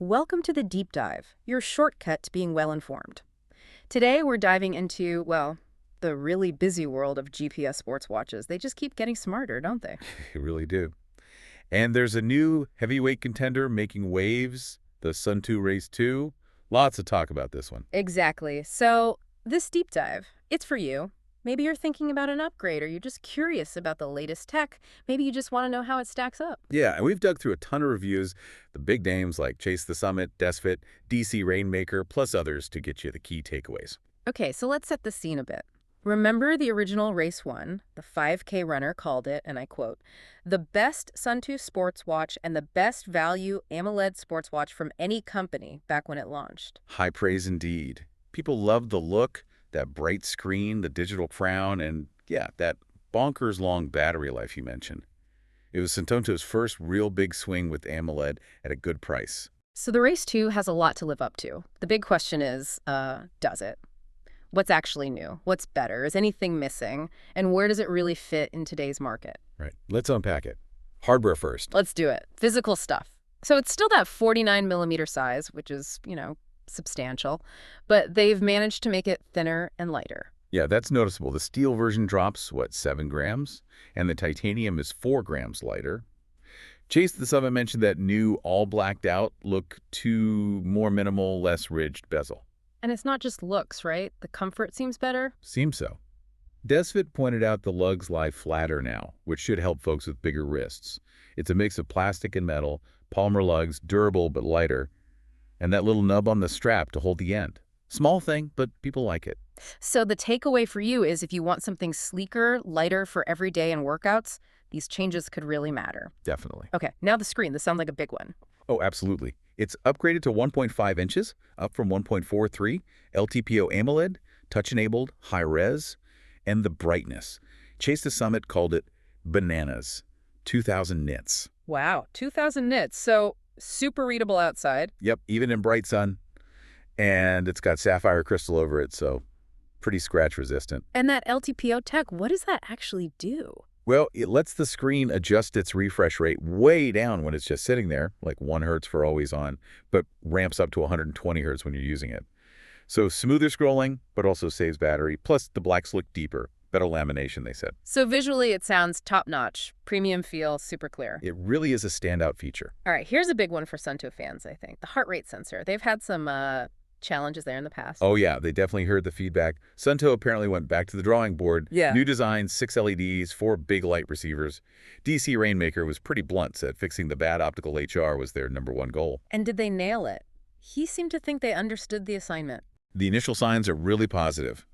Welcome to the Deep Dive, your shortcut to being well-informed. Today we're diving into, well, the really busy world of GPS sports watches. They just keep getting smarter, don't they? They really do. And there's a new heavyweight contender making waves, the Suunto Race 2. Lots of talk about this one. Exactly. So this deep dive, it's for you. Maybe you're thinking about an upgrade or you're just curious about the latest tech. Maybe you just want to know how it stacks up. Yeah, and we've dug through a ton of reviews, the big names like Chase the Summit, Desfit, DC Rainmaker, plus others to get you the key takeaways. Okay, so let's set the scene a bit. Remember the original Race 1? The 5K runner called it, and I quote, "the best Suunto sports watch and the best value AMOLED sports watch from any company," back when it launched. High praise indeed. People loved the look, that bright screen, the digital crown, and yeah, that bonkers long battery life you mentioned. It was Suunto's first real big swing with AMOLED at a good price. So the Race 2 has a lot to live up to. The big question is, does it? What's actually new? What's better? Is anything missing? And where does it really fit in today's market? Right. Let's unpack it. Hardware first. Let's do it. Physical stuff. So it's still that 49mm size, which is, substantial, but they've managed to make it thinner and lighter. Yeah, that's noticeable. The steel version drops, 7 grams? And the titanium is 4 grams lighter. Chase the Summit mentioned that new all blacked out look to more minimal, less ridged bezel. And it's not just looks, right? The comfort seems better. Seems so. Desfit pointed out the lugs lie flatter now, which should help folks with bigger wrists. It's a mix of plastic and metal, polymer lugs, durable but lighter, and that little nub on the strap to hold the end. Small thing, but people like it. So the takeaway for you is if you want something sleeker, lighter for every day and workouts, these changes could really matter. Definitely. Okay, now the screen. This sounds like a big one. Oh, absolutely. It's upgraded to 1.5 inches, up from 1.43, LTPO AMOLED, touch-enabled, high-res, and the brightness. Chase the Summit called it bananas, 2,000 nits. Wow, 2,000 nits. So super readable outside. Yep, even in bright sun. And it's got sapphire crystal over it, so pretty scratch resistant. And that LTPO tech, what does that actually do? Well, it lets the screen adjust its refresh rate way down when it's just sitting there, like 1 hertz for always on, but ramps up to 120 hertz when you're using it. So smoother scrolling, but also saves battery, plus the blacks look deeper. Better lamination, they said. So visually it sounds top-notch, premium feel, super clear. It really is a standout feature. All right, here's a big one for Suunto fans, I think. The heart rate sensor. They've had some challenges there in the past. Oh yeah, they definitely heard the feedback. Suunto apparently went back to the drawing board. Yeah. New design, 6 LEDs, 4 big light receivers. DC Rainmaker was pretty blunt, said fixing the bad optical HR was their #1 goal. And did they nail it? He seemed to think they understood the assignment. The initial signs are really positive.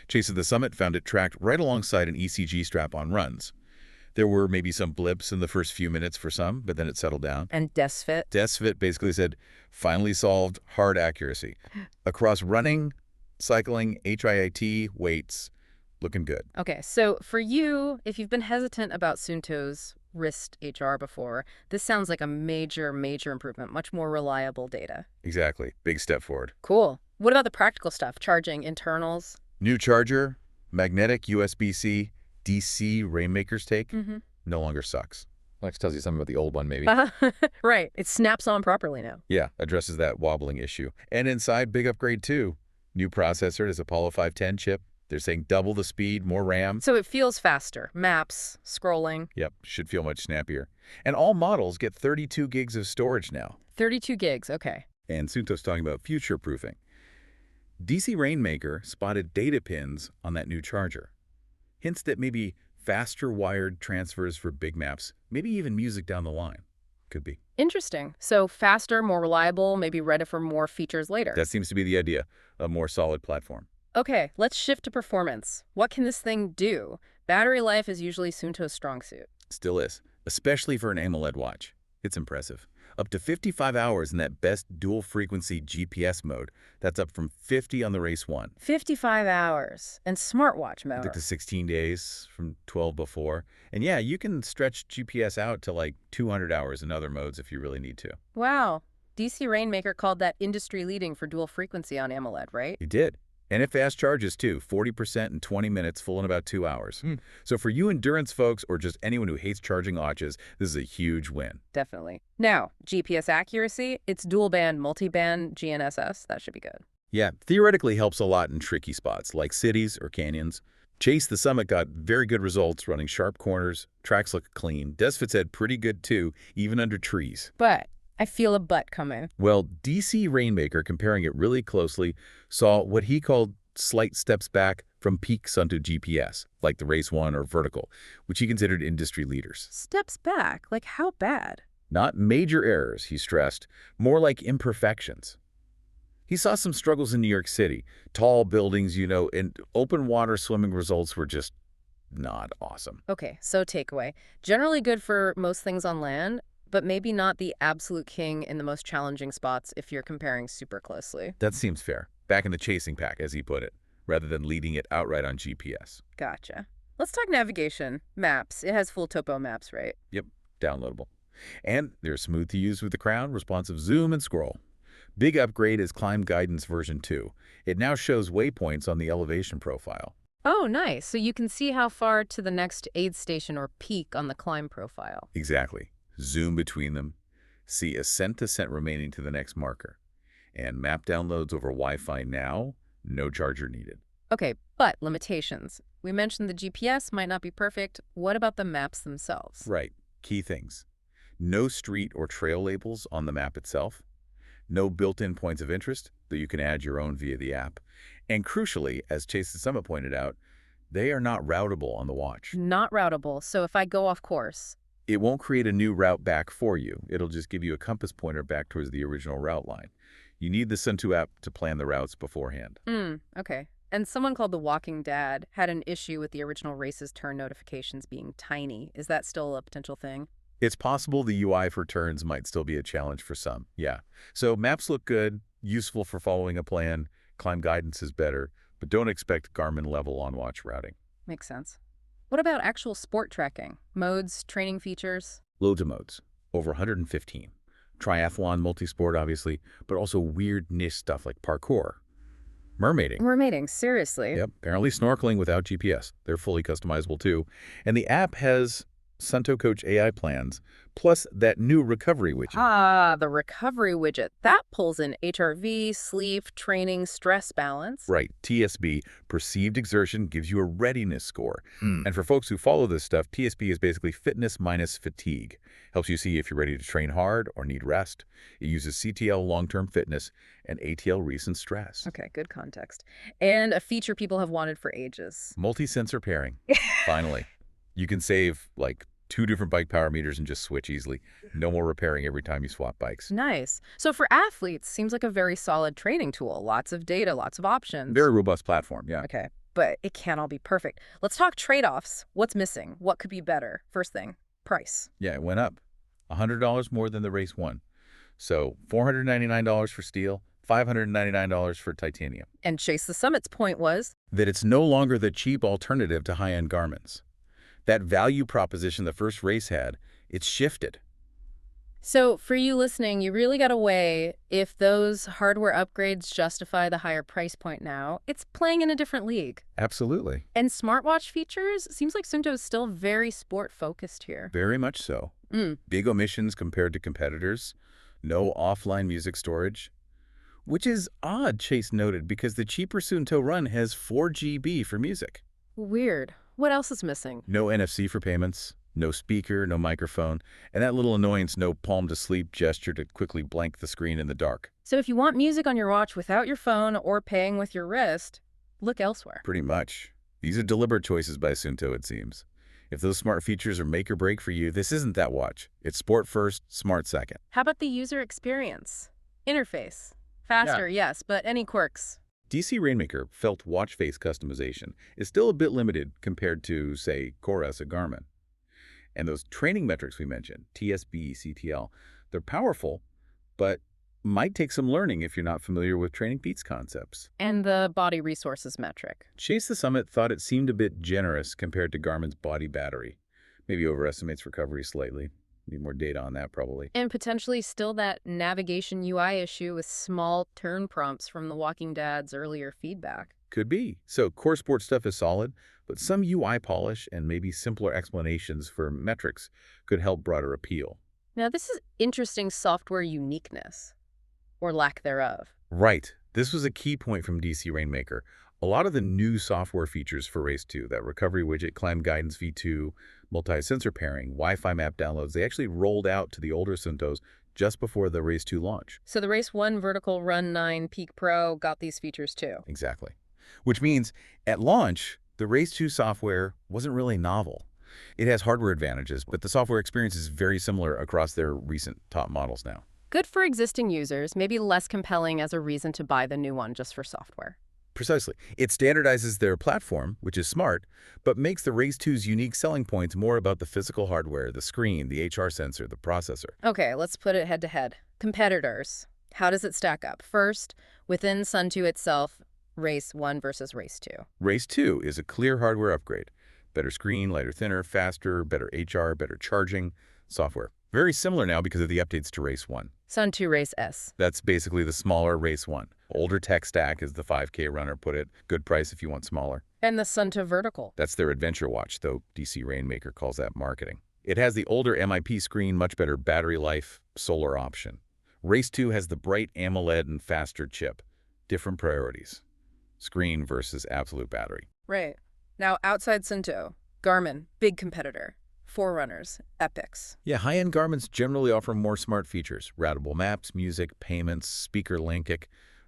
Chase of the Summit found it tracked right alongside an ECG strap on runs. There were maybe some blips in the first few minutes for some, but then it settled down. And Desfit? Desfit basically said, finally solved hard accuracy. Across running, cycling, HIIT, weights, looking good. Okay, so for you, if you've been hesitant about Suunto's wrist HR before, this sounds like a major, major improvement, much more reliable data. Exactly. Big step forward. Cool. What about the practical stuff? Charging, internals? New charger, magnetic USB-C, DC Rainmaker's take, no longer sucks. Which tells you something about the old one, maybe. Right. It snaps on properly now. Yeah, addresses that wobbling issue. And inside, big upgrade too. New processor is Apollo 510 chip. They're saying double the speed, more RAM. So it feels faster. Maps, scrolling. Yep, should feel much snappier. And all models get 32 gigs of storage now. 32 gigs, okay. And Suunto's talking about future-proofing. DC Rainmaker spotted data pins on that new charger. Hints that maybe faster wired transfers for big maps, maybe even music down the line. Could be. Interesting. So faster, more reliable, maybe ready for more features later. That seems to be the idea, a more solid platform. Okay, let's shift to performance. What can this thing do? Battery life is usually Suunto's strong suit. Still is, especially for an AMOLED watch. It's impressive. Up to 55 hours in that best dual-frequency GPS mode. That's up from 50 on the Race 1. 55 hours. And smartwatch mode. Up to 16 days from 12 before. And yeah, you can stretch GPS out to like 200 hours in other modes if you really need to. Wow. DC Rainmaker called that industry-leading for dual frequency on AMOLED, right? He did. And it fast charges too, 40% in 20 minutes, full in about 2 hours. Hmm. So for you endurance folks or just anyone who hates charging watches, this is a huge win. Definitely. Now, GPS accuracy, it's dual-band, multi-band GNSS. That should be good. Yeah, theoretically helps a lot in tricky spots like cities or canyons. Chase the Summit got very good results running sharp corners, tracks look clean. Desfit's had pretty good too, even under trees. But I feel a but coming. Well, DC Rainmaker, comparing it really closely, saw what he called slight steps back from peak Suunto GPS, like the Race 1 or Vertical, which he considered industry leaders. Steps back? Like how bad? Not major errors, he stressed, more like imperfections. He saw some struggles in New York City. Tall buildings, and open water swimming results were just not awesome. Okay, so takeaway. Generally good for most things on land, but maybe not the absolute king in the most challenging spots if you're comparing super closely. That seems fair. Back in the chasing pack, as he put it, rather than leading it outright on GPS. Gotcha. Let's talk navigation. Maps. It has full topo maps, right? Yep, downloadable. And they're smooth to use with the Crown, responsive zoom and scroll. Big upgrade is Climb Guidance version 2. It now shows waypoints on the elevation profile. Oh, nice. So you can see how far to the next aid station or peak on the climb profile. Exactly. Zoom between them. See ascent descent remaining to the next marker. And map downloads over Wi-Fi now, no charger needed. Okay, but limitations. We mentioned the GPS might not be perfect. What about the maps themselves? Right. Key things. No street or trail labels on the map itself. No built-in points of interest, though you can add your own via the app. And crucially, as Chase the Summit pointed out, they are not routable on the watch. Not routable, so if I go off course. It won't create a new route back for you. It'll just give you a compass pointer back towards the original route line. You need the Suunto app to plan the routes beforehand. Okay. And someone called The Walking Dad had an issue with the original race's turn notifications being tiny. Is that still a potential thing? It's possible the UI for turns might still be a challenge for some, yeah. So maps look good, useful for following a plan. Climb Guidance is better, but don't expect Garmin-level on-watch routing. Makes sense. What about actual sport tracking? Modes, training features? Loads of modes, over 115. Triathlon, multisport, obviously, but also weird niche stuff like parkour. Mermaiding. Mermaiding, seriously? Yep, apparently snorkeling without GPS. They're fully customizable too. And the app has Suunto Coach AI plans, plus that new recovery widget. Ah, the recovery widget. That pulls in HRV, sleep, training, stress balance. Right, TSB, perceived exertion, gives you a readiness score. And for folks who follow this stuff, TSB is basically fitness minus fatigue. Helps you see if you're ready to train hard or need rest. It uses CTL long-term fitness and ATL recent stress. Okay, good context. And a feature people have wanted for ages. Multi-sensor pairing, finally. You can save like 2 different bike power meters and just switch easily. No more repairing every time you swap bikes. Nice. So for athletes, seems like a very solid training tool. Lots of data, lots of options. Very robust platform, yeah. Okay, but it can't all be perfect. Let's talk trade-offs. What's missing? What could be better? First thing, price. Yeah, it went up. $100 more than the Race 1. So $499 for steel, $599 for titanium. And Chase the Summit's point was that it's no longer the cheap alternative to high-end Garmin's. That value proposition the first race had, it's shifted. So for you listening, you really got to weigh if those hardware upgrades justify the higher price point now. It's playing in a different league. Absolutely. And smartwatch features, seems like Suunto is still very sport-focused here. Very much so. Big omissions compared to competitors. No offline music storage. Which is odd, Chase noted, because the cheaper Suunto Run has 4 GB for music. Weird. What else is missing? No NFC for payments. No speaker, no microphone, and that little annoyance, no palm-to-sleep gesture to quickly blank the screen in the dark. So if you want music on your watch without your phone or paying with your wrist, look elsewhere. Pretty much. These are deliberate choices by Suunto, it seems. If those smart features are make or break for you, this isn't that watch. It's sport first, smart second. How about the user experience? Interface. Faster, yes, but any quirks? DC Rainmaker felt watch face customization is still a bit limited compared to, say, Correr at Garmin. And those training metrics we mentioned, TSB, CTL, they're powerful, but might take some learning if you're not familiar with Training Pete's concepts. And the body resources metric. Chase the Summit thought it seemed a bit generous compared to Garmin's body battery. Maybe overestimates recovery slightly. Need more data on that, probably. And potentially still that navigation UI issue with small turn prompts from the Walking Dad's earlier feedback. Could be. So core sport stuff is solid, but some UI polish and maybe simpler explanations for metrics could help broader appeal. Now, this is interesting software uniqueness, or lack thereof. Right. This was a key point from DC Rainmaker. A lot of the new software features for Race 2, that recovery widget, climb guidance V2, multi-sensor pairing, Wi-Fi map downloads, they actually rolled out to the older Suuntos just before the Race 2 launch. So the Race 1 Vertical Run 9 Peak Pro got these features too. Exactly. Which means, at launch, the Race 2 software wasn't really novel. It has hardware advantages, but the software experience is very similar across their recent top models now. Good for existing users, maybe less compelling as a reason to buy the new one just for software. Precisely. It standardizes their platform, which is smart, but makes the Race 2's unique selling points more about the physical hardware, the screen, the HR sensor, the processor. Okay, let's put it head-to-head. Competitors. How does it stack up? First, within Suunto itself, Race 1 versus Race 2. Race 2 is a clear hardware upgrade. Better screen, lighter, thinner, faster, better HR, better charging, software. Very similar now because of the updates to Race 1. Suunto Race S. That's basically the smaller Race 1. Older tech stack, as the 5K runner put it. Good price if you want smaller. And the Suunto Vertical. That's their adventure watch, though DC Rainmaker calls that marketing. It has the older MIP screen, much better battery life, solar option. Race 2 has the bright AMOLED and faster chip. Different priorities. Screen versus absolute battery. Right. Now, outside Suunto, Garmin, big competitor. Forerunners, Epics. Yeah, high-end Garments generally offer more smart features. Routable maps, music, payments, speaker linking.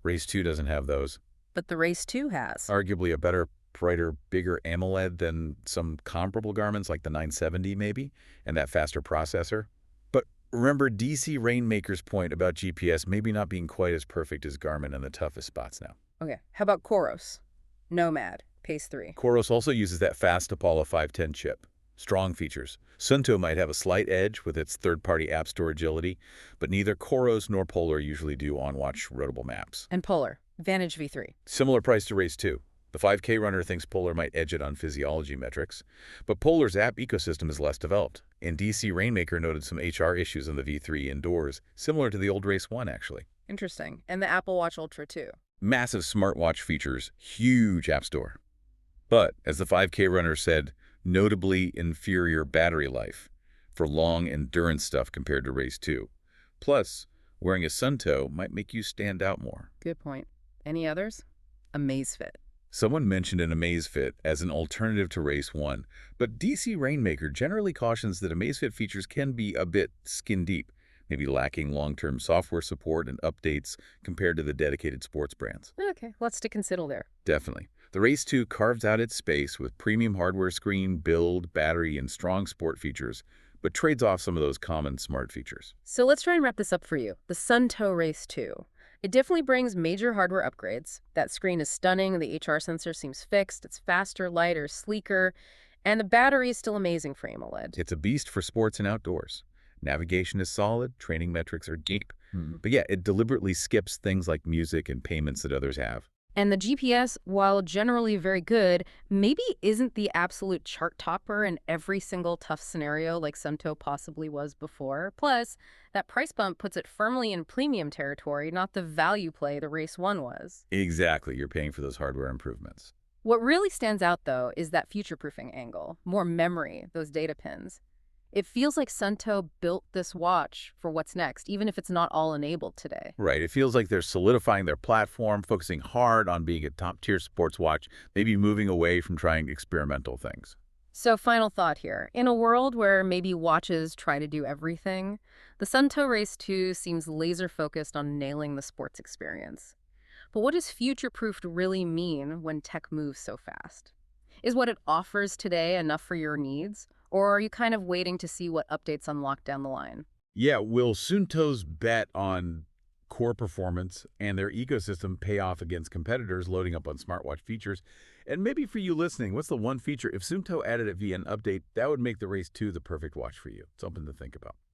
Race 2 doesn't have those. But the Race 2 has. Arguably a better, brighter, bigger AMOLED than some comparable Garments like the 970 maybe, and that faster processor. But remember DC Rainmaker's point about GPS maybe not being quite as perfect as Garmin in the toughest spots now. Okay, how about Coros? Nomad, Pace 3. Coros also uses that fast Apollo 510 chip. Strong features. Suunto might have a slight edge with its third-party app store agility, but neither Coros nor Polar usually do on-watch routable maps. And Polar, Vantage V3. Similar price to Race 2. The 5K runner thinks Polar might edge it on physiology metrics, but Polar's app ecosystem is less developed, and DC Rainmaker noted some HR issues on the V3 indoors, similar to the old Race 1, actually. Interesting. And the Apple Watch Ultra 2. Massive smartwatch features, huge app store. But, as the 5K runner said, notably inferior battery life for long endurance stuff compared to Race 2. Plus, wearing a Suunto might make you stand out more. Good point. Any others? Amazfit. Someone mentioned an Amazfit as an alternative to Race 1, but DC Rainmaker generally cautions that Amazfit features can be a bit skin deep, maybe lacking long-term software support and updates compared to the dedicated sports brands. Okay, let's stick and settle there. Definitely. The Race 2 carves out its space with premium hardware screen, build, battery, and strong sport features, but trades off some of those common smart features. So let's try and wrap this up for you. The Suunto Race 2. It definitely brings major hardware upgrades. That screen is stunning, the HR sensor seems fixed, it's faster, lighter, sleeker, and the battery is still amazing for AMOLED. It's a beast for sports and outdoors. Navigation is solid, training metrics are deep. But yeah, it deliberately skips things like music and payments that others have. And the GPS, while generally very good, maybe isn't the absolute chart topper in every single tough scenario like Suunto possibly was before. Plus, that price bump puts it firmly in premium territory, not the value play the Race 1 was. Exactly, you're paying for those hardware improvements. What really stands out, though, is that future-proofing angle. More memory, those data pins. It feels like Suunto built this watch for what's next, even if it's not all enabled today. Right. It feels like they're solidifying their platform, focusing hard on being a top-tier sports watch, maybe moving away from trying experimental things. So final thought here. In a world where maybe watches try to do everything, the Suunto Race 2 seems laser-focused on nailing the sports experience. But what does future-proofed really mean when tech moves so fast? Is what it offers today enough for your needs? Or are you kind of waiting to see what updates unlock down the line? Yeah, will Suunto's bet on core performance and their ecosystem pay off against competitors loading up on smartwatch features? And maybe for you listening, what's the one feature, if Suunto added it via an update, that would make the Race 2 the perfect watch for you? Something to think about.